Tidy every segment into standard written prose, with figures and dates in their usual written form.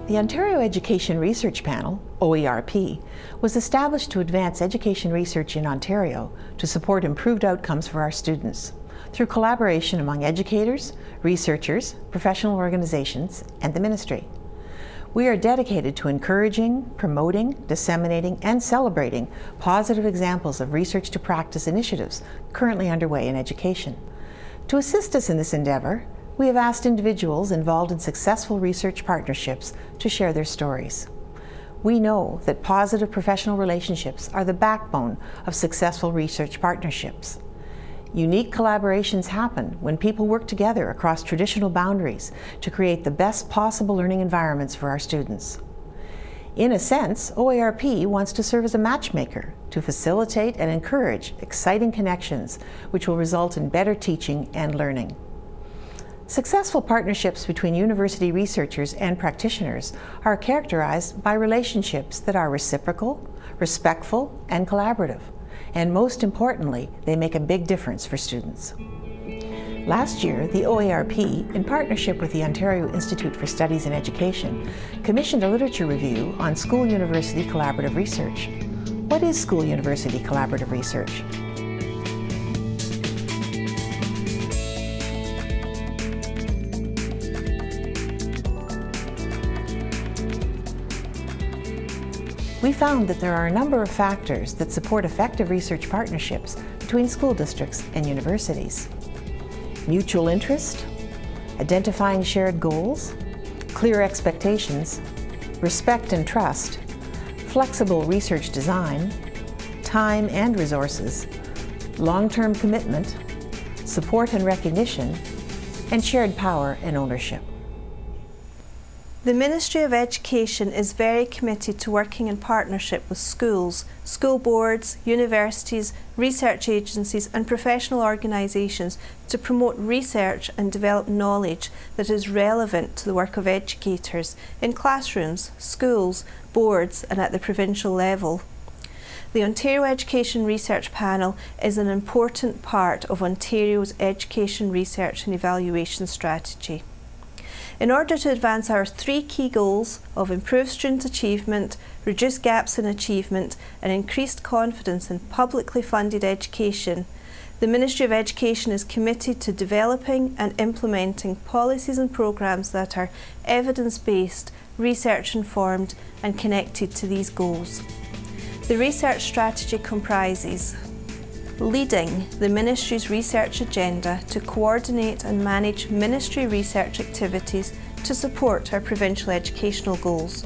The Ontario Education Research Panel, OERP, was established to advance education research in Ontario to support improved outcomes for our students through collaboration among educators, researchers, professional organizations, and the ministry. We are dedicated to encouraging, promoting, disseminating, and celebrating positive examples of research to practice initiatives currently underway in education. To assist us in this endeavor, we have asked individuals involved in successful research partnerships to share their stories. We know that positive professional relationships are the backbone of successful research partnerships. Unique collaborations happen when people work together across traditional boundaries to create the best possible learning environments for our students. In a sense, OERP wants to serve as a matchmaker to facilitate and encourage exciting connections which will result in better teaching and learning. Successful partnerships between university researchers and practitioners are characterized by relationships that are reciprocal, respectful, and collaborative. And most importantly, they make a big difference for students. Last year, the OERP, in partnership with the Ontario Institute for Studies in Education, commissioned a literature review on school-university collaborative research. What is school-university collaborative research? We found that there are a number of factors that support effective research partnerships between school districts and universities. Mutual interest, identifying shared goals, clear expectations, respect and trust, flexible research design, time and resources, long-term commitment, support and recognition, and shared power and ownership. The Ministry of Education is very committed to working in partnership with schools, school boards, universities, research agencies and professional organisations to promote research and develop knowledge that is relevant to the work of educators in classrooms, schools, boards and at the provincial level. The Ontario Education Research Panel is an important part of Ontario's education research and evaluation strategy. In order to advance our three key goals of improved student achievement, reduce gaps in achievement and increased confidence in publicly funded education, the Ministry of Education is committed to developing and implementing policies and programmes that are evidence-based, research-informed and connected to these goals. The research strategy comprises leading the Ministry's research agenda to coordinate and manage Ministry research activities to support our provincial educational goals.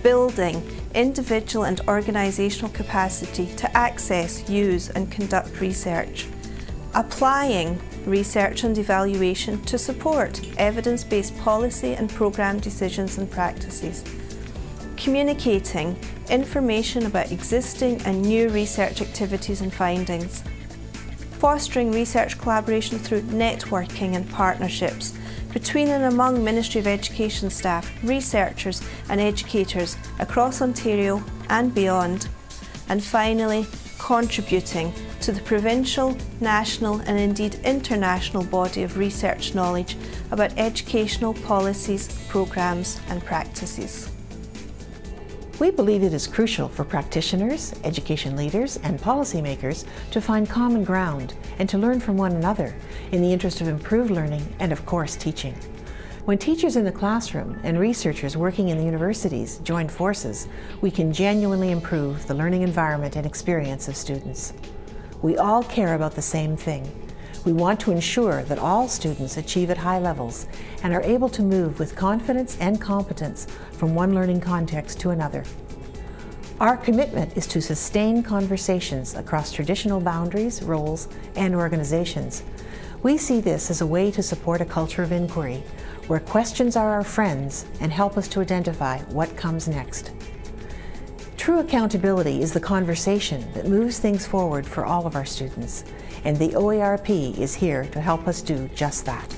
Building individual and organisational capacity to access, use and conduct research. Applying research and evaluation to support evidence-based policy and programme decisions and practices. Communicating information about existing and new research activities and findings. Fostering research collaboration through networking and partnerships between and among Ministry of Education staff, researchers and educators across Ontario and beyond. And finally, contributing to the provincial, national and indeed international body of research knowledge about educational policies, programmes and practices. We believe it is crucial for practitioners, education leaders, and policymakers to find common ground and to learn from one another in the interest of improved learning and, of course, teaching. When teachers in the classroom and researchers working in the universities join forces, we can genuinely improve the learning environment and experience of students. We all care about the same thing. We want to ensure that all students achieve at high levels and are able to move with confidence and competence from one learning context to another. Our commitment is to sustain conversations across traditional boundaries, roles, and organizations. We see this as a way to support a culture of inquiry, where questions are our friends and help us to identify what comes next. True accountability is the conversation that moves things forward for all of our students, and the OERP is here to help us do just that.